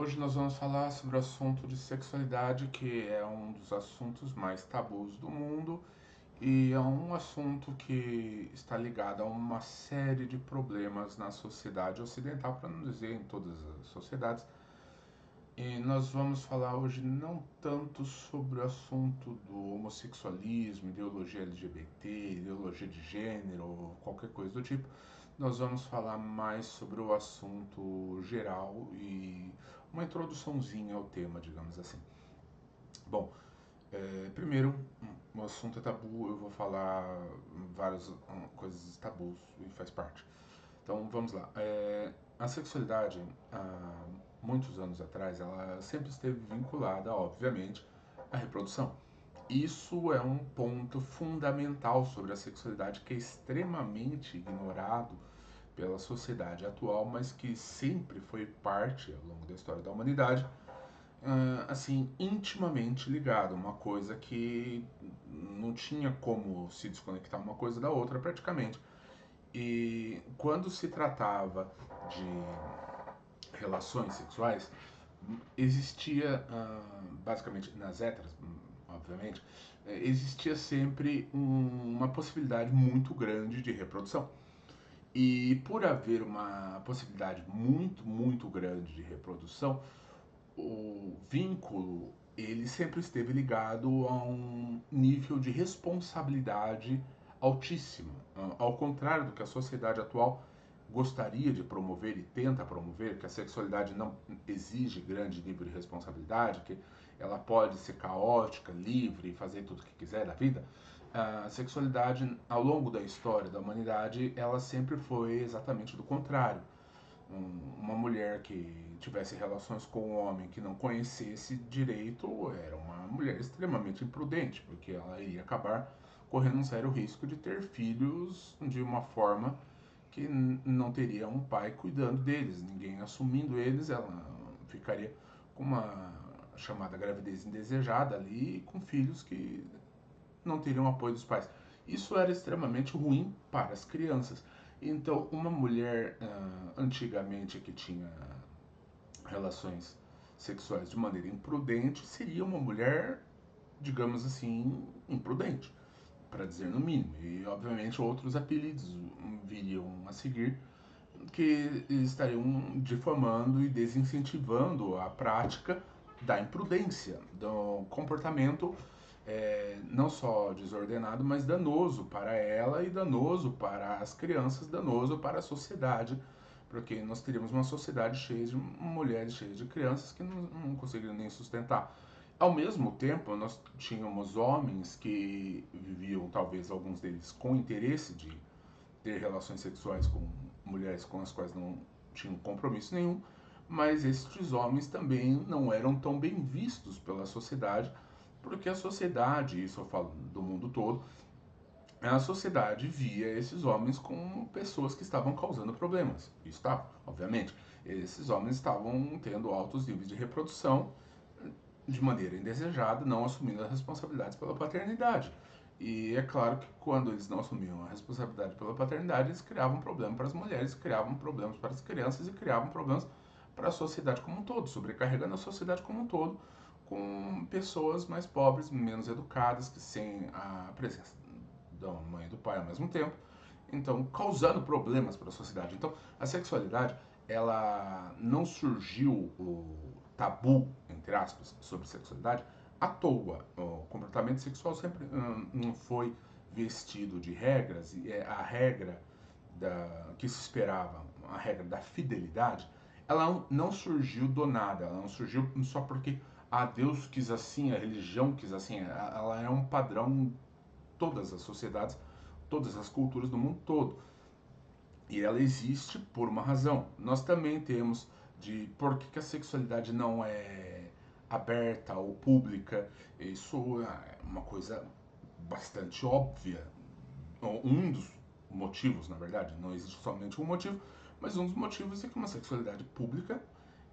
Hoje nós vamos falar sobre o assunto de sexualidade, que é um dos assuntos mais tabus do mundo e é um assunto que está ligado a uma série de problemas na sociedade ocidental, para não dizer em todas as sociedades. E nós vamos falar hoje não tanto sobre o assunto do homossexualismo, ideologia LGBT, ideologia de gênero, ou qualquer coisa do tipo. Nós vamos falar mais sobre o assunto geral e uma introduçãozinha ao tema, digamos assim. Bom, primeiro, o assunto é tabu, eu vou falar várias coisas tabus e faz parte. Então vamos lá. A sexualidade, há muitos anos atrás, ela sempre esteve vinculada, obviamente, à reprodução. Isso é um ponto fundamental sobre a sexualidade que é extremamente ignorado pela sociedade atual, mas que sempre foi parte, ao longo da história da humanidade, assim, intimamente ligado, uma coisa que não tinha como se desconectar uma coisa da outra praticamente. E quando se tratava de relações sexuais, existia, basicamente nas héteras, obviamente, existia sempre uma possibilidade muito grande de reprodução. E por haver uma possibilidade muito, muito grande de reprodução, o vínculo ele sempre esteve ligado a um nível de responsabilidade altíssimo. Ao contrário do que a sociedade atual gostaria de promover e tenta promover, que a sexualidade não exige grande nível de responsabilidade, que ela pode ser caótica, livre e fazer tudo o que quiser da vida. A sexualidade, ao longo da história da humanidade, ela sempre foi exatamente do contrário. Uma mulher que tivesse relações com um homem que não conhecesse direito era uma mulher extremamente imprudente, porque ela iria acabar correndo um sério risco de ter filhos de uma forma que não teria um pai cuidando deles, ninguém assumindo eles, ela ficaria com uma chamada gravidez indesejada ali, com filhos que não teriam apoio dos pais. Isso era extremamente ruim para as crianças. Então, uma mulher antigamente que tinha relações sexuais de maneira imprudente seria uma mulher, digamos assim, imprudente, para dizer no mínimo. E, obviamente, outros apelidos viriam a seguir que estariam difamando e desincentivando a prática da imprudência, do comportamento não só desordenado, mas danoso para ela e danoso para as crianças, danoso para a sociedade, porque nós teríamos uma sociedade cheia de mulheres, cheia de crianças que não conseguiriam nem sustentar. Ao mesmo tempo, nós tínhamos homens que viviam, talvez alguns deles, com interesse de ter relações sexuais com mulheres com as quais não tinham compromisso nenhum, mas estes homens também não eram tão bem vistos pela sociedade, porque a sociedade, isso eu falo do mundo todo, a sociedade via esses homens como pessoas que estavam causando problemas. Isso está, obviamente. Esses homens estavam tendo altos níveis de reprodução de maneira indesejada, não assumindo as responsabilidades pela paternidade. E é claro que quando eles não assumiam a responsabilidade pela paternidade, eles criavam problemas para as mulheres, criavam problemas para as crianças e criavam problemas para a sociedade como um todo, sobrecarregando a sociedade como um todo, com pessoas mais pobres, menos educadas, que sem a presença da mãe e do pai ao mesmo tempo, então causando problemas para a sociedade. Então, a sexualidade, ela não surgiu o tabu, entre aspas, sobre sexualidade à toa. O comportamento sexual sempre não foi vestido de regras e a regra que se esperava, a regra da fidelidade, ela não surgiu do nada, ela não surgiu só porque Deus quis assim, a religião quis assim, ela é um padrão em todas as sociedades, todas as culturas do mundo todo. E ela existe por uma razão. Nós também temos de por que a sexualidade não é aberta ou pública. Isso é uma coisa bastante óbvia. Um dos motivos, na verdade, não existe somente um motivo, mas um dos motivos é que uma sexualidade pública,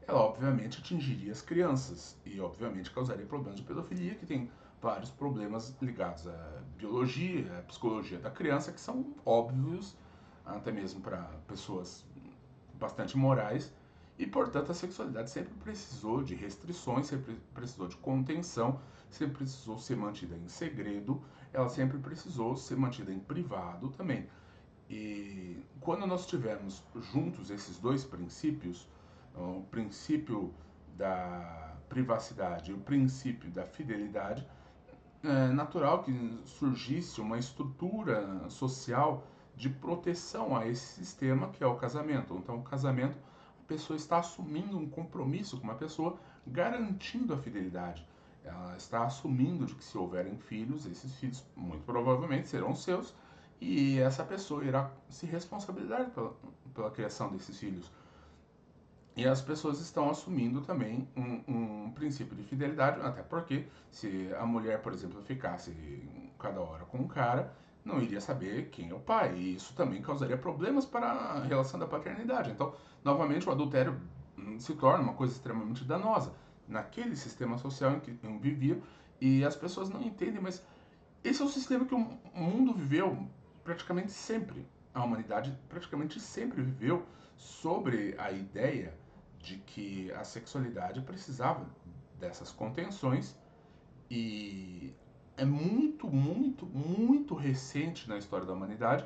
ela obviamente atingiria as crianças e obviamente causaria problemas de pedofilia, que tem vários problemas ligados à biologia, à psicologia da criança, que são óbvios até mesmo para pessoas bastante morais E, portanto, a sexualidade sempre precisou de restrições, sempre precisou de contenção, sempre precisou ser mantida em segredo, ela sempre precisou ser mantida em privado também. E quando nós tivermos juntos esses dois princípios, o princípio da privacidade e o princípio da fidelidade, é natural que surgisse uma estrutura social de proteção a esse sistema que é o casamento. Então, o casamento, a pessoa está assumindo um compromisso com uma pessoa, garantindo a fidelidade. Ela está assumindo de que se houverem filhos, esses filhos muito provavelmente serão seus e essa pessoa irá se responsabilizar pela criação desses filhos. E as pessoas estão assumindo também um princípio de fidelidade, até porque se a mulher, por exemplo, ficasse cada hora com um cara, não iria saber quem é o pai. E isso também causaria problemas para a relação da paternidade. Então, novamente, o adultério se torna uma coisa extremamente danosa naquele sistema social em que viviam e as pessoas não entendem, mas esse é o sistema que o mundo viveu praticamente sempre. A humanidade praticamente sempre viveu sobre a ideia de que a sexualidade precisava dessas contenções e é muito recente na história da humanidade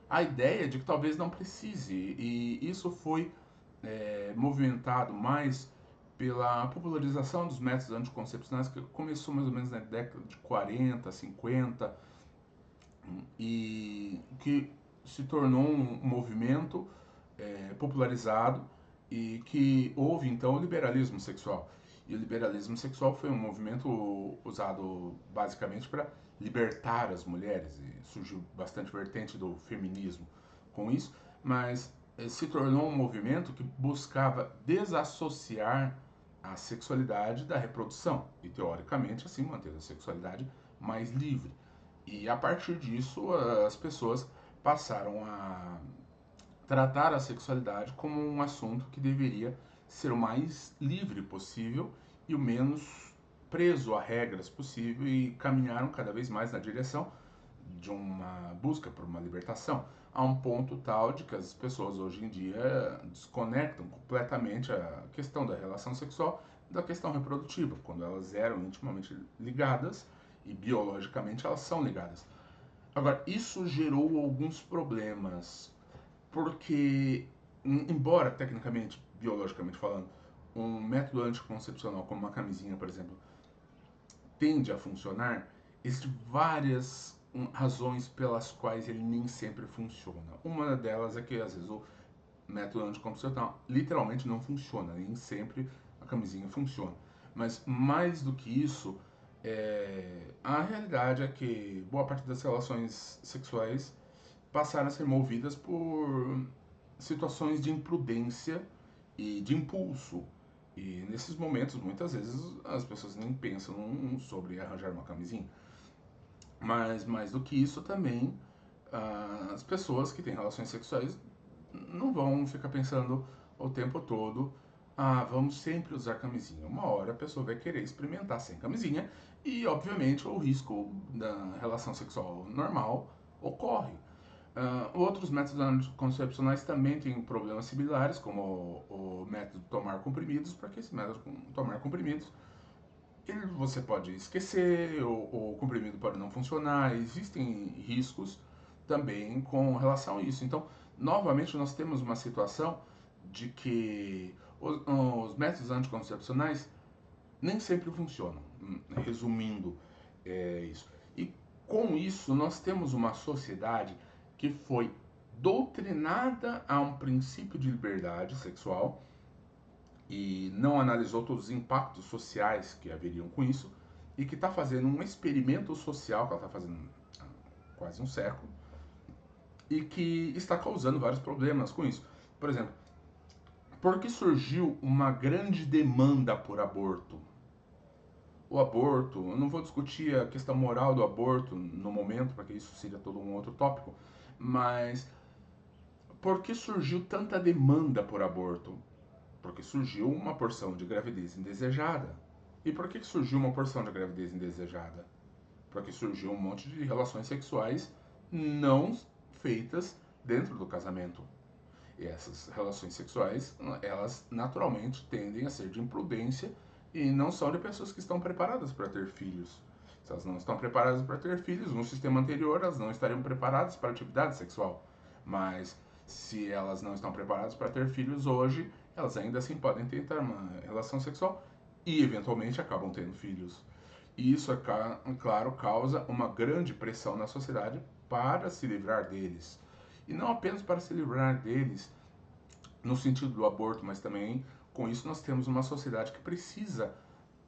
a ideia de que talvez não precise e isso foi movimentado mais pela popularização dos métodos anticoncepcionais que começou mais ou menos na década de 40, 50 e que se tornou um movimento popularizado e que houve então o liberalismo sexual. E o liberalismo sexual foi um movimento usado basicamente para libertar as mulheres e surgiu bastante vertente do feminismo com isso, mas se tornou um movimento que buscava desassociar a sexualidade da reprodução e teoricamente assim manter a sexualidade mais livre. E a partir disso as pessoas passaram a tratar a sexualidade como um assunto que deveria ser o mais livre possível e o menos preso a regras possível e caminharam cada vez mais na direção de uma busca por uma libertação, a um ponto tal de que as pessoas hoje em dia desconectam completamente a questão da relação sexual da questão reprodutiva, quando elas eram intimamente ligadas e biologicamente elas são ligadas. Agora, isso gerou alguns problemas porque, embora tecnicamente, biologicamente falando, um método anticoncepcional como uma camisinha, por exemplo, tende a funcionar, existem várias razões pelas quais ele nem sempre funciona. Uma delas é que às vezes o método anticoncepcional literalmente não funciona, nem sempre a camisinha funciona. Mas mais do que isso, a realidade é que boa parte das relações sexuais passaram a ser movidas por situações de imprudência e de impulso. E nesses momentos, muitas vezes, as pessoas nem pensam sobre arranjar uma camisinha. Mas mais do que isso também, as pessoas que têm relações sexuais não vão ficar pensando o tempo todo, vamos sempre usar camisinha. Uma hora a pessoa vai querer experimentar sem camisinha e, obviamente, o risco da relação sexual normal ocorre. Outros métodos anticoncepcionais também têm problemas similares, como o método de tomar comprimidos, porque esse método de tomar comprimidos você pode esquecer, o comprimido pode não funcionar, existem riscos também com relação a isso. Então, novamente, nós temos uma situação de que os métodos anticoncepcionais nem sempre funcionam, resumindo isso. E com isso, nós temos uma sociedade que foi doutrinada a um princípio de liberdade sexual e não analisou todos os impactos sociais que haveriam com isso e que está fazendo um experimento social que ela está fazendo há quase um século e que está causando vários problemas com isso. Por exemplo, por que surgiu uma grande demanda por aborto? O aborto, eu não vou discutir a questão moral do aborto no momento, porque isso seria todo um outro tópico, mas por que surgiu tanta demanda por aborto? Porque surgiu uma porção de gravidez indesejada. E por que surgiu uma porção de gravidez indesejada? Porque surgiu um monte de relações sexuais não feitas dentro do casamento. E essas relações sexuais, elas naturalmente tendem a ser de imprudência e não são de pessoas que estão preparadas para ter filhos. Se elas não estão preparadas para ter filhos, no sistema anterior elas não estariam preparadas para atividade sexual. Mas se elas não estão preparadas para ter filhos hoje, elas ainda assim podem tentar uma relação sexual e eventualmente acabam tendo filhos. E isso, claro, causa uma grande pressão na sociedade para se livrar deles. E não apenas para se livrar deles no sentido do aborto, mas também com isso nós temos uma sociedade que precisa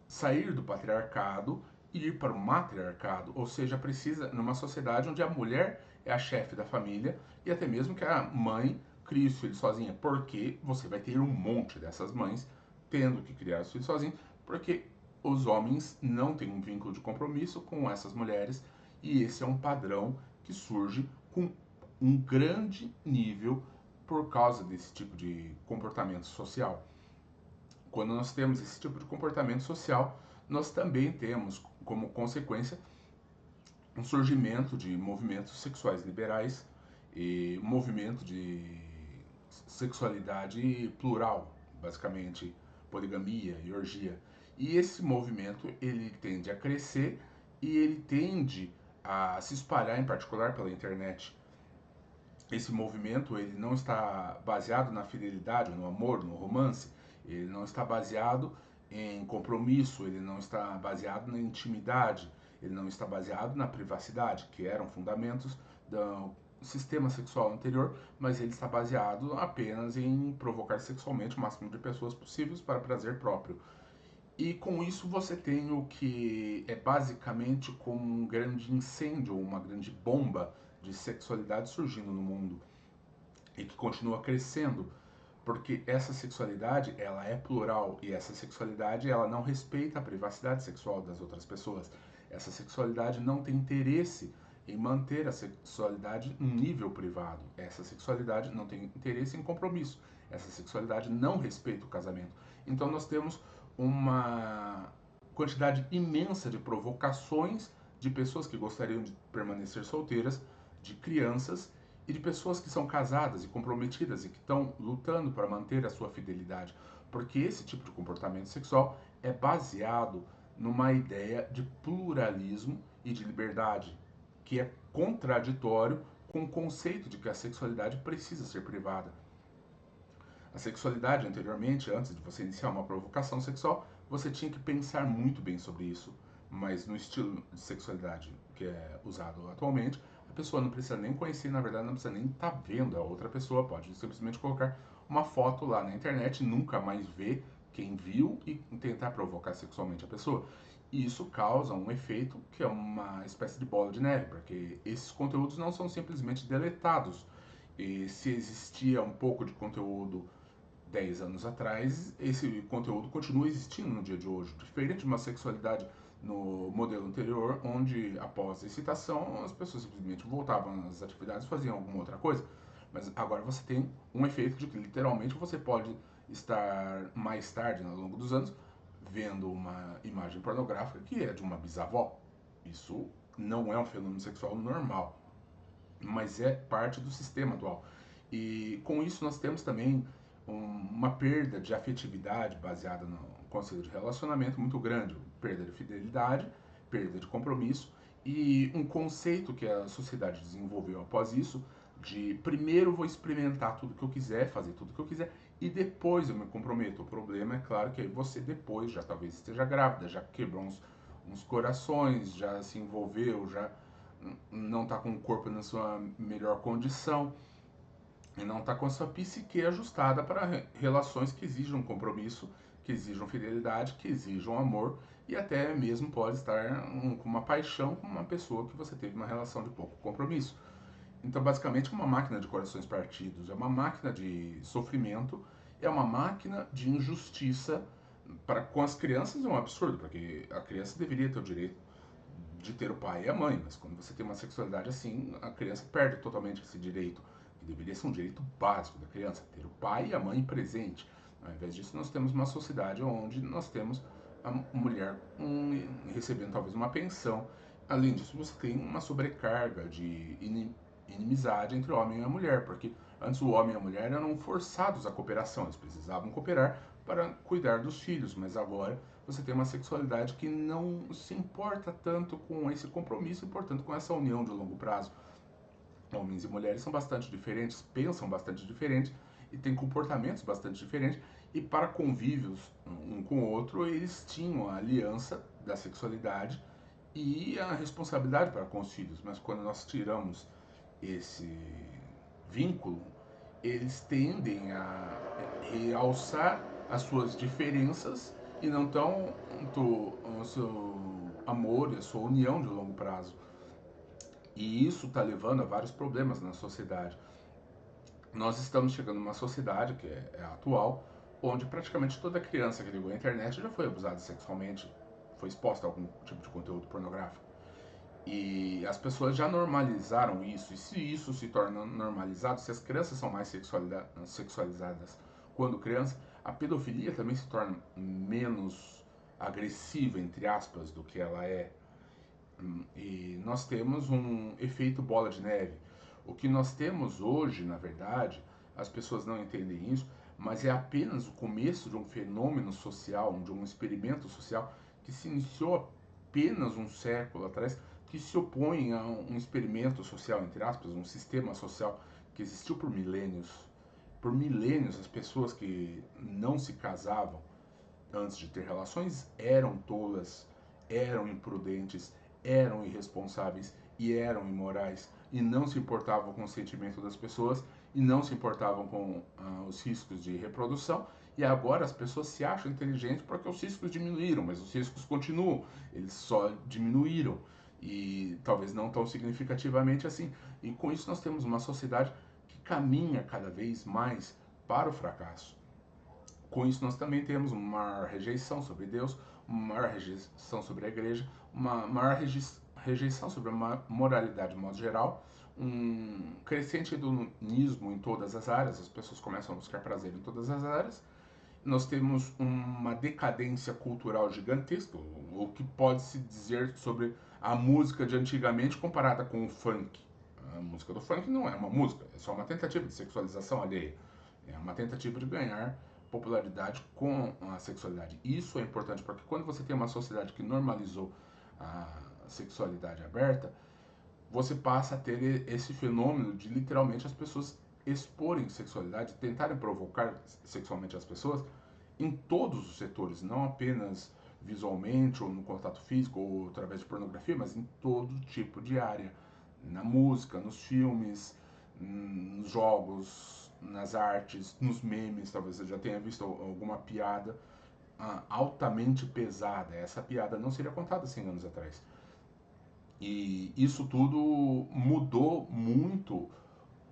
sair do patriarcado e ir para o matriarcado, ou seja, precisa numa sociedade onde a mulher é a chefe da família e até mesmo que a mãe crie os filhos sozinha, porque você vai ter um monte dessas mães tendo que criar os filhos sozinhos, porque os homens não têm um vínculo de compromisso com essas mulheres e esse é um padrão que surge com um grande nível por causa desse tipo de comportamento social. Quando nós temos esse tipo de comportamento social, nós também temos como consequência um surgimento de movimentos sexuais liberais e um movimento de sexualidade plural, basicamente poligamia e orgia. E esse movimento ele tende a crescer e ele tende a se espalhar em particular pela internet. Esse movimento ele não está baseado na fidelidade, no amor, no romance, ele não está baseado em compromisso, ele não está baseado na intimidade, ele não está baseado na privacidade, que eram fundamentos do sistema sexual anterior, mas ele está baseado apenas em provocar sexualmente o máximo de pessoas possíveis para prazer próprio. E com isso você tem o que é basicamente como um grande incêndio, uma grande bomba de sexualidade surgindo no mundo e que continua crescendo, porque essa sexualidade ela é plural e essa sexualidade ela não respeita a privacidade sexual das outras pessoas. Essa sexualidade não tem interesse em manter a sexualidade num nível privado. Essa sexualidade não tem interesse em compromisso. Essa sexualidade não respeita o casamento. Então nós temos uma quantidade imensa de provocações de pessoas que gostariam de permanecer solteiras, de crianças e de pessoas que são casadas e comprometidas e que estão lutando para manter a sua fidelidade, porque esse tipo de comportamento sexual é baseado numa ideia de pluralismo e de liberdade, que é contraditório com o conceito de que a sexualidade precisa ser privada. A sexualidade, anteriormente, antes de você iniciar uma provocação sexual, você tinha que pensar muito bem sobre isso. Mas no estilo de sexualidade que é usado atualmente, a pessoa não precisa nem conhecer, na verdade, não precisa nem estar vendo a outra pessoa, pode simplesmente colocar uma foto lá na internet, nunca mais ver quem viu e tentar provocar sexualmente a pessoa. E isso causa um efeito que é uma espécie de bola de neve, porque esses conteúdos não são simplesmente deletados. E se existia um pouco de conteúdo 10 anos atrás, esse conteúdo continua existindo no dia de hoje, diferente de uma sexualidade no modelo anterior, onde após a excitação as pessoas simplesmente voltavam às atividades e faziam alguma outra coisa. Mas agora você tem um efeito de que literalmente você pode estar mais tarde, ao longo dos anos, vendo uma imagem pornográfica que é de uma bisavó. Isso não é um fenômeno sexual normal, mas é parte do sistema atual. E com isso nós temos também uma perda de afetividade baseada no conceito de relacionamento muito grande, perda de fidelidade, perda de compromisso e um conceito que a sociedade desenvolveu após isso de primeiro vou experimentar tudo que eu quiser, fazer tudo que eu quiser e depois eu me comprometo. O problema é claro que aí você depois já talvez esteja grávida, já quebrou uns corações, já se envolveu, já não está com o corpo na sua melhor condição e não está com a sua psique ajustada para relações que exijam compromisso, que exijam fidelidade, que exijam amor e até mesmo pode estar com uma paixão com uma pessoa que você teve uma relação de pouco compromisso. Então, basicamente, é uma máquina de corações partidos, é uma máquina de sofrimento, é uma máquina de injustiça. Com as crianças é um absurdo, porque a criança deveria ter o direito de ter o pai e a mãe, mas quando você tem uma sexualidade assim, a criança perde totalmente esse direito, que deveria ser um direito básico da criança, ter o pai e a mãe presente. Ao invés disso, nós temos uma sociedade onde nós temos a mulher recebendo talvez uma pensão. Além disso, você tem uma sobrecarga de inimizade entre o homem e a mulher, porque Antes o homem e a mulher eram forçados à cooperação, eles precisavam cooperar para cuidar dos filhos, mas agora você tem uma sexualidade que não se importa tanto com esse compromisso e, portanto, com essa união de longo prazo. Homens e mulheres são bastante diferentes, pensam bastante diferente e têm comportamentos bastante diferentes, e para convívios um com o outro, eles tinham a aliança da sexualidade e a responsabilidade para com os filhos, mas quando nós tiramos esse vínculo, eles tendem a realçar as suas diferenças e não tanto o seu amor e a sua união de longo prazo. E isso está levando a vários problemas na sociedade. Nós estamos chegando numa sociedade que é atual, onde praticamente toda criança que ligou à internet já foi abusada sexualmente, foi exposta a algum tipo de conteúdo pornográfico. E as pessoas já normalizaram isso. E se isso se torna normalizado, se as crianças são mais sexualizadas quando criança, a pedofilia também se torna menos agressiva, entre aspas, do que ela é. E nós temos um efeito bola de neve. O que nós temos hoje, na verdade, as pessoas não entendem isso, mas é apenas o começo de um fenômeno social, de um experimento social que se iniciou apenas um século atrás, que se opõe a um experimento social, entre aspas, um sistema social que existiu por milênios. Por milênios, as pessoas que não se casavam antes de ter relações eram tolas, eram imprudentes, eram irresponsáveis e eram imorais e não se importavam com o sentimento das pessoas e não se importavam com os riscos de reprodução. E agora as pessoas se acham inteligentes porque os riscos diminuíram, mas os riscos continuam, eles só diminuíram e talvez não tão significativamente assim. E com isso nós temos uma sociedade que caminha cada vez mais para o fracasso. Com isso, nós também temos uma maior rejeição sobre Deus, uma maior rejeição sobre a igreja, uma maior rejeição sobre a moralidade de modo geral, um crescente hedonismo em todas as áreas, as pessoas começam a buscar prazer em todas as áreas. Nós temos uma decadência cultural gigantesca, o que pode-se dizer sobre a música de antigamente comparada com o funk. A música do funk não é uma música, é só uma tentativa de sexualização alheia. É uma tentativa de ganhar popularidade com a sexualidade. Isso é importante porque quando você tem uma sociedade que normalizou a sexualidade aberta, você passa a ter esse fenômeno de literalmente as pessoas exporem sexualidade, tentarem provocar sexualmente as pessoas em todos os setores, não apenas visualmente ou no contato físico ou através de pornografia, mas em todo tipo de área, na música, nos filmes, nos jogos, nas artes, nos memes. Talvez você já tenha visto alguma piada altamente pesada. Essa piada não seria contada 100 anos atrás. E isso tudo mudou muito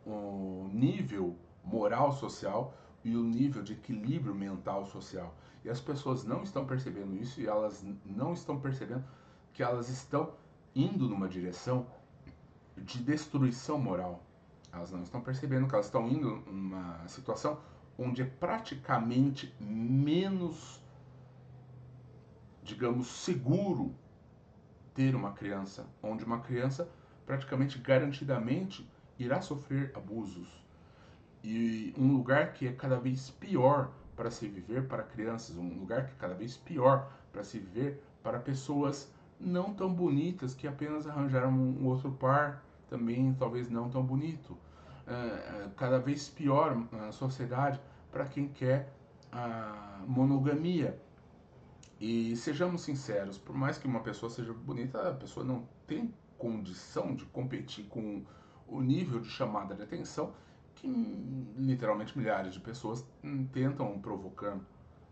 o nível moral social e o nível de equilíbrio mental social. E as pessoas não estão percebendo isso e elas não estão percebendo que elas estão indo numa direção de destruição moral. Elas não estão percebendo que elas estão indo numa situação onde é praticamente menos, digamos, seguro ter uma criança, onde uma criança praticamente garantidamente irá sofrer abusos. E um lugar que é cada vez pior para se viver para crianças, um lugar que é cada vez pior para se viver para pessoas não tão bonitas que apenas arranjaram um outro par também talvez não tão bonito. Cada vez pior na sociedade para quem quer a monogamia. E sejamos sinceros, por mais que uma pessoa seja bonita, a pessoa não tem condição de competir com o nível de chamada de atenção que literalmente milhares de pessoas tentam provocar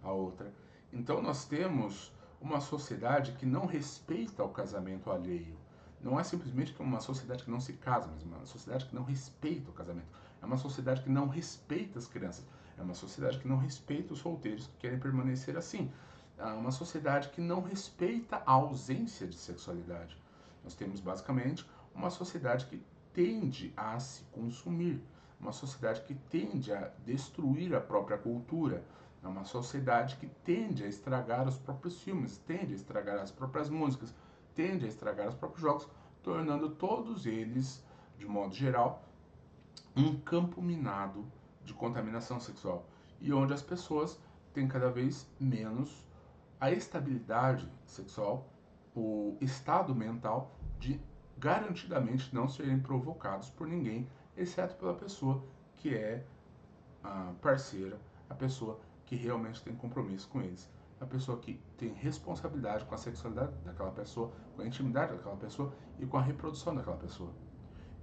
a outra. Então nós temos uma sociedade que não respeita o casamento alheio. Não é simplesmente uma sociedade que não se casa, mas uma sociedade que não respeita o casamento. É uma sociedade que não respeita as crianças. É uma sociedade que não respeita os solteiros que querem permanecer assim. É uma sociedade que não respeita a ausência de sexualidade. Nós temos basicamente uma sociedade que tende a se consumir, uma sociedade que tende a destruir a própria cultura, é uma sociedade que tende a estragar os próprios filmes, tende a estragar as próprias músicas, tende a estragar os próprios jogos, tornando todos eles, de modo geral, um campo minado de contaminação sexual e onde as pessoas têm cada vez menos a estabilidade sexual, o estado mental de garantidamente não serem provocados por ninguém, exceto pela pessoa que é a parceira, a pessoa que realmente tem compromisso com eles, a pessoa que tem responsabilidade com a sexualidade daquela pessoa, com a intimidade daquela pessoa e com a reprodução daquela pessoa.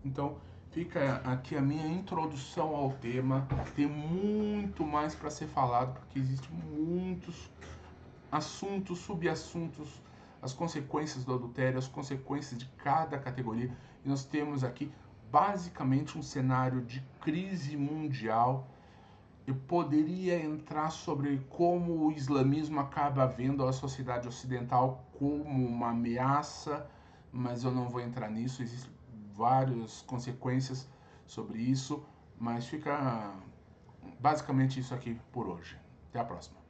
Então, fica aqui a minha introdução ao tema. Tem muito mais para ser falado, porque existem muitos assuntos, subassuntos, as consequências do adultério, as consequências de cada categoria. E nós temos aqui basicamente um cenário de crise mundial. Eu poderia entrar sobre como o islamismo acaba vendo a sociedade ocidental como uma ameaça, mas eu não vou entrar nisso. Existem várias consequências sobre isso, mas fica basicamente isso aqui por hoje. Até a próxima.